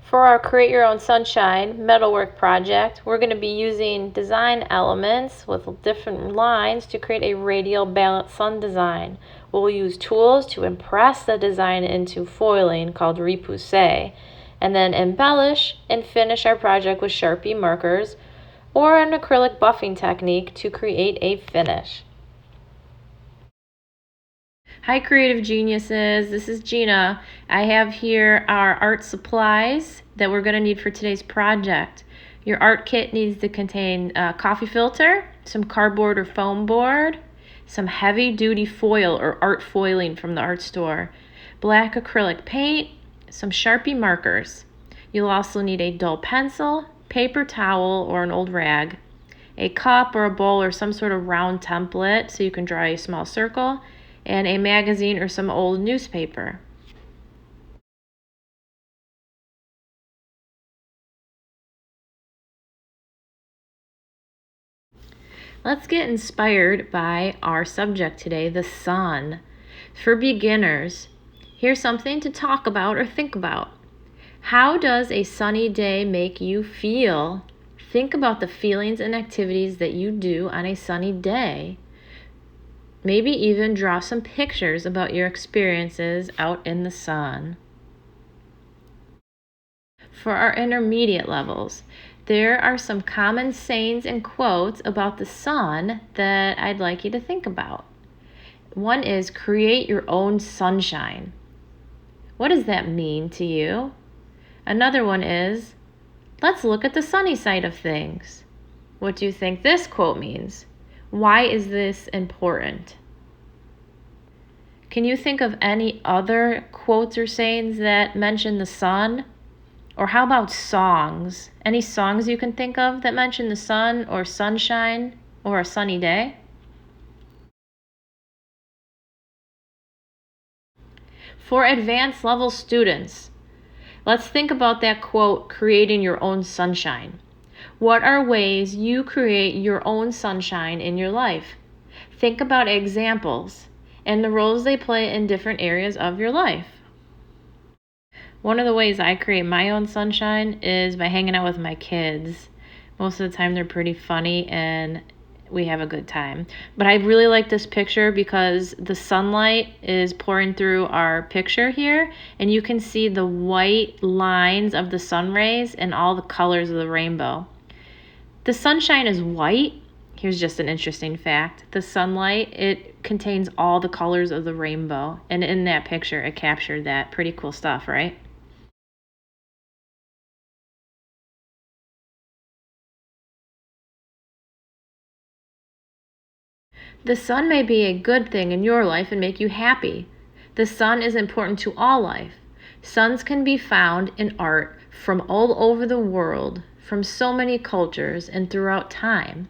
For our Create Your Own Sunshine Metalwork project, we're going to be using design elements with different lines to create a radial balanced sun design. We'll use tools to impress the design into foiling called repousse, and then embellish and finish our project with Sharpie markers or an acrylic buffing technique to create a finish. Hi creative geniuses, this is Gina. I have here our art supplies that we're going to need for today's project. Your art kit needs to contain a coffee filter, some cardboard or foam board, some heavy duty foil or art foiling from the art store, black acrylic paint, some Sharpie markers. You'll also need a dull pencil, paper towel or an old rag, a cup or a bowl or some sort of round template so you can draw a small circle, and a magazine or some old newspaper. Let's get inspired by our subject today, the sun. For beginners, here's something to talk about or think about. How does a sunny day make you feel? Think about the feelings and activities that you do on a sunny day. Maybe even draw some pictures about your experiences out in the sun. For our intermediate levels, there are some common sayings and quotes about the sun that I'd like you to think about. One is create your own sunshine. What does that mean to you? Another one is let's look at the sunny side of things. What do you think this quote means? Why is this important? Can you think of any other quotes or sayings that mention the sun? Or how about songs? Any songs you can think of that mention the sun or sunshine or a sunny day? For advanced level students, let's think about that quote, creating your own sunshine. What are ways you create your own sunshine in your life? Think about examples and the roles they play in different areas of your life. One of the ways I create my own sunshine is by hanging out with my kids. Most of the time they're pretty funny and we have a good time. But I really like this picture because the sunlight is pouring through our picture here, and you can see the white lines of the sun rays and all the colors of the rainbow. The sunshine is white. Here's just an interesting fact. The sunlight, it contains all the colors of the rainbow, and in that picture it captured that. Pretty cool stuff, right? The sun may be a good thing in your life and make you happy. The sun is important to all life. Suns can be found in art from all over the world, from so many cultures and throughout time,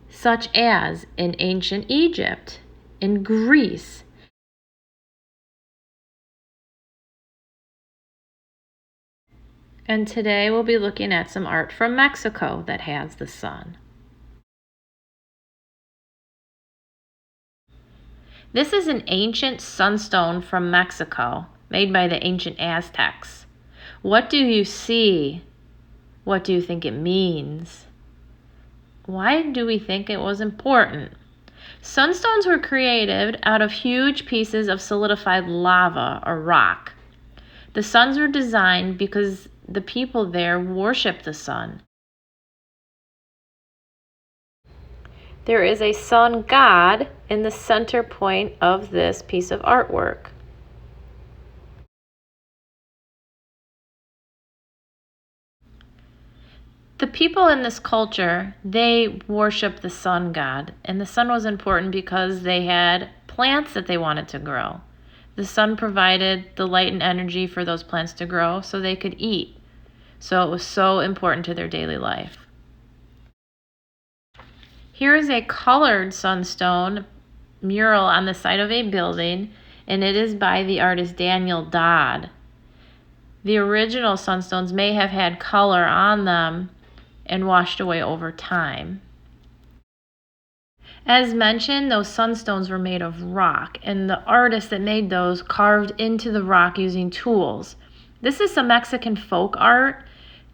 such as in ancient Egypt, in Greece, and today we'll be looking at some art from Mexico that has the sun. This is an ancient sunstone from Mexico, made by the ancient Aztecs. What do you see? What do you think it means? Why do we think it was important? Sunstones were created out of huge pieces of solidified lava or rock. The suns were designed because the people there worship the sun. There is a sun god in the center point of this piece of artwork. The people in this culture, they worship the sun god, and the sun was important because they had plants that they wanted to grow. The sun provided the light and energy for those plants to grow so they could eat. So it was so important to their daily life. Here is a colored sunstone mural on the side of a building, and it is by the artist Daniel Dodd. The original sunstones may have had color on them and washed away over time. As mentioned, those sunstones were made of rock, and the artist that made those carved into the rock using tools. This is some Mexican folk art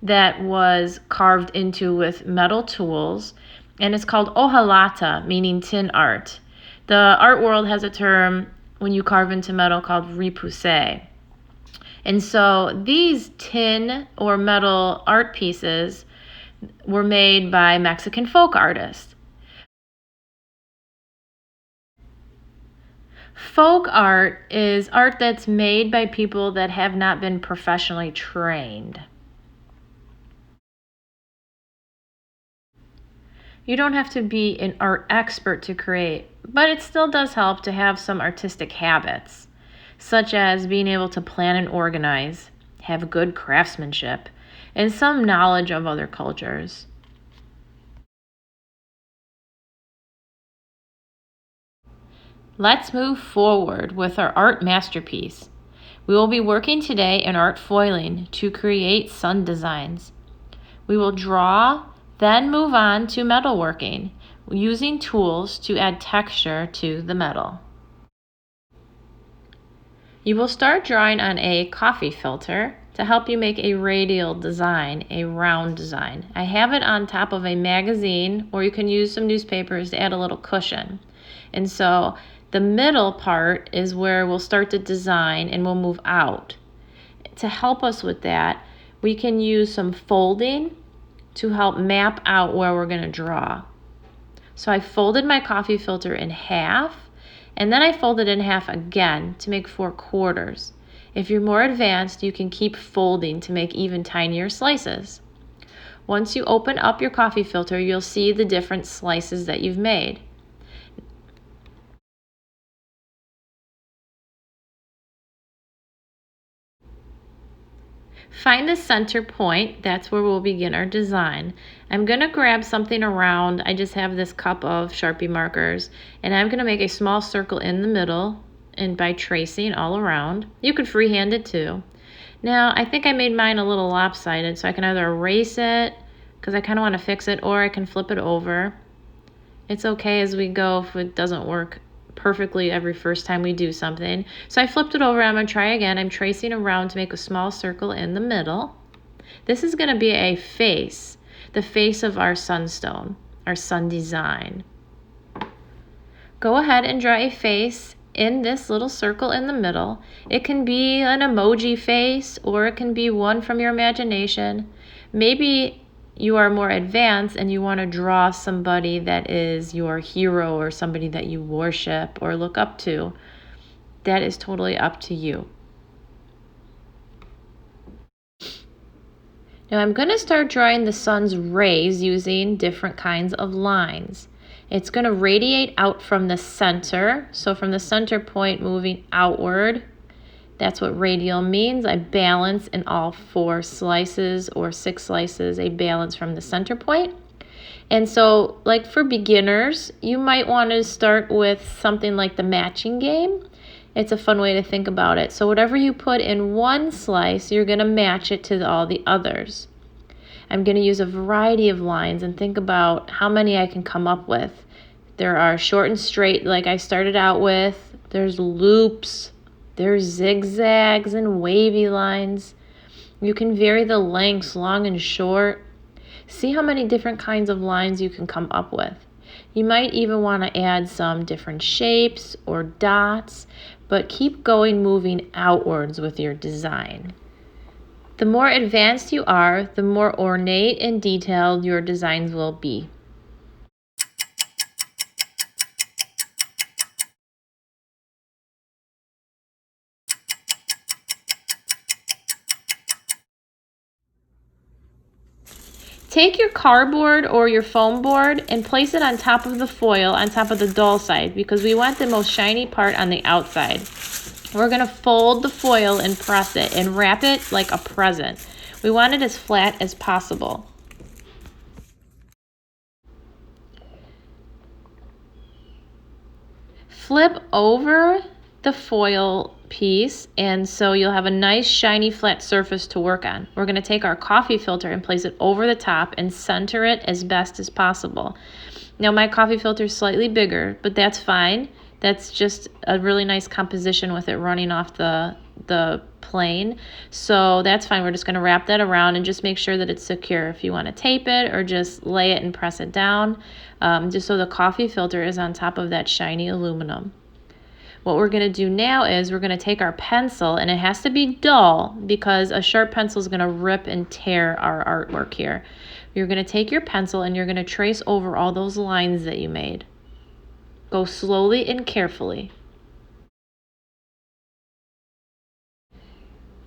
that was carved into with metal tools, and it's called hojalata, meaning tin art. The art world has a term when you carve into metal called repousse. And so these tin or metal art pieces were made by Mexican folk artists. Folk art is art that's made by people that have not been professionally trained. You don't have to be an art expert to create, but it still does help to have some artistic habits, such as being able to plan and organize, have good craftsmanship, and some knowledge of other cultures. Let's move forward with our art masterpiece. We will be working today in art foiling to create sun designs. We will draw, then move on to metalworking, using tools to add texture to the metal. You will start drawing on a coffee filter to help you make a radial design, a round design. I have it on top of a magazine, or you can use some newspapers to add a little cushion. And so the middle part is where we'll start the design and we'll move out. To help us with that, we can use some folding to help map out where we're going to draw. So I folded my coffee filter in half, and then I folded in half again to make 4 quarters. If you're more advanced, you can keep folding to make even tinier slices. Once you open up your coffee filter, you'll see the different slices that you've made. Find the center point. That's where we'll begin our design. I'm going to grab something around. I just have this cup of Sharpie markers, and I'm going to make a small circle in the middle, and by tracing all around. You could freehand it too. Now, I think I made mine a little lopsided, so I can either erase it, because I kind of want to fix it, or I can flip it over. It's okay as we go if it doesn't work perfectly every first time we do something. So I flipped it over. I'm going to try again. I'm tracing around to make a small circle in the middle. This is going to be a face, the face of our sunstone, our sun design. Go ahead and draw a face in this little circle in the middle. It can be an emoji face, or it can be one from your imagination. Maybe you are more advanced and you want to draw somebody that is your hero or somebody that you worship or look up to. That is totally up to you. Now I'm going to start drawing the sun's rays using different kinds of lines. It's going to radiate out from the center, so from the center point moving outward. That's what radial means. I balance in all 4 slices or 6 slices, a balance from the center point. And so, like for beginners, you might want to start with something like the matching game. It's a fun way to think about it. So whatever you put in one slice, you're going to match it to all the others. I'm going to use a variety of lines and think about how many I can come up with. There are short and straight, like I started out with. There's loops. There's zigzags and wavy lines. You can vary the lengths, long and short. See how many different kinds of lines you can come up with. You might even want to add some different shapes or dots, but keep going, moving outwards with your design. The more advanced you are, the more ornate and detailed your designs will be. Take your cardboard or your foam board and place it on top of the foil, on top of the dull side, because we want the most shiny part on the outside. We're going to fold the foil and press it and wrap it like a present. We want it as flat as possible. Flip over the foil piece, and so you'll have a nice shiny flat surface to work on. We're going to take our coffee filter and place it over the top and center it as best as possible. Now my coffee filter is slightly bigger, but that's fine. That's just a really nice composition with it running off the the plane. So that's fine. We're just going to wrap that around and just make sure that it's secure. If you want to tape it or just lay it and press it down, just so the coffee filter is on top of that shiny aluminum. What we're going to do now is we're going to take our pencil, and it has to be dull because a sharp pencil is going to rip and tear our artwork here. You're going to take your pencil and you're going to trace over all those lines that you made. Go slowly and carefully.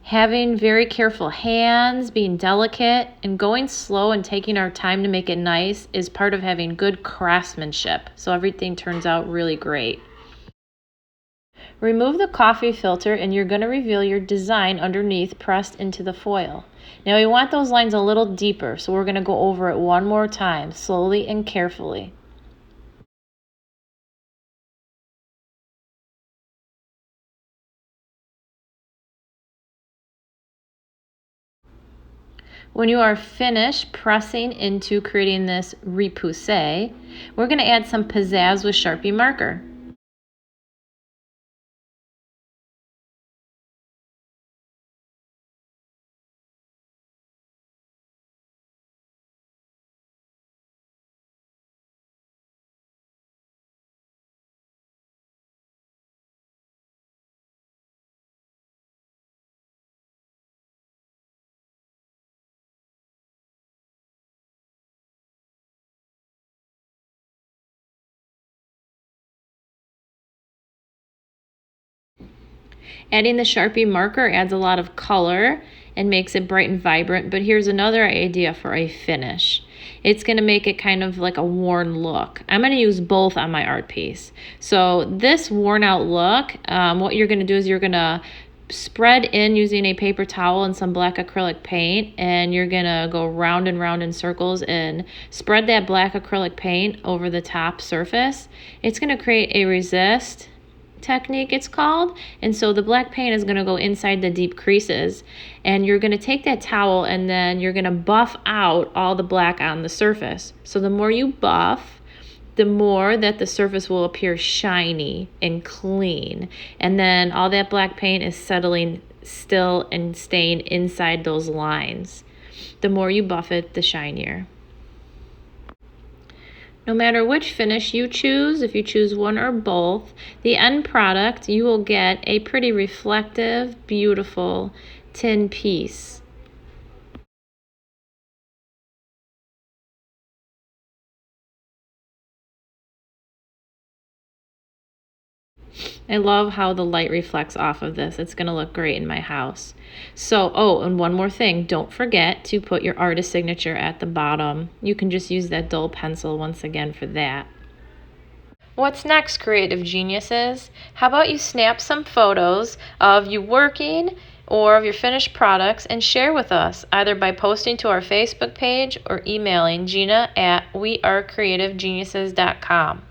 Having very careful hands, being delicate, and going slow and taking our time to make it nice is part of having good craftsmanship, so everything turns out really great. Remove the coffee filter and you're going to reveal your design underneath pressed into the foil. Now we want those lines a little deeper, so we're going to go over it one more time, slowly and carefully. When you are finished pressing into creating this repousse, we're going to add some pizzazz with Sharpie marker. Adding the Sharpie marker adds a lot of color and makes it bright and vibrant, but here's another idea for a finish. It's going to make it kind of like a worn look. I'm going to use both on my art piece. So this worn out look, what you're going to do is you're going to spread in using a paper towel and some black acrylic paint, and you're going to go round and round in circles and spread that black acrylic paint over the top surface. It's going to create a resist technique, it's called, and so the black paint is going to go inside the deep creases, and you're going to take that towel and then you're going to buff out all the black on the surface. So the more you buff, the more that the surface will appear shiny and clean, and then all that black paint is settling still and staying inside those lines. The more you buff it, the shinier. No matter which finish you choose, if you choose one or both, the end product, you will get a pretty reflective, beautiful tin piece. I love how the light reflects off of this. It's going to look great in my house. So, and one more thing. Don't forget to put your artist signature at the bottom. You can just use that dull pencil once again for that. What's next, creative geniuses? How about you snap some photos of you working or of your finished products and share with us, either by posting to our Facebook page or emailing gina@wearecreativegeniuses.com.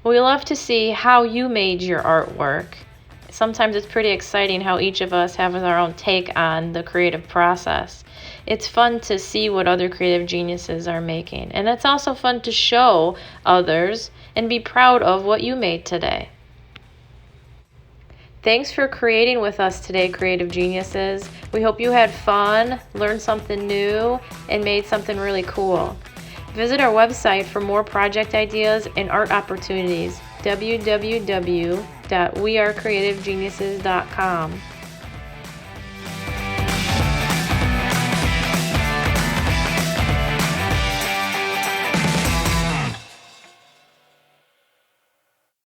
We love to see how you made your artwork. Sometimes it's pretty exciting how each of us have our own take on the creative process. It's fun to see what other creative geniuses are making, and it's also fun to show others and be proud of what you made today. Thanks for creating with us today, creative geniuses. We hope you had fun, learned something new, and made something really cool. Visit our website for more project ideas and art opportunities, www.wearecreativegeniuses.com.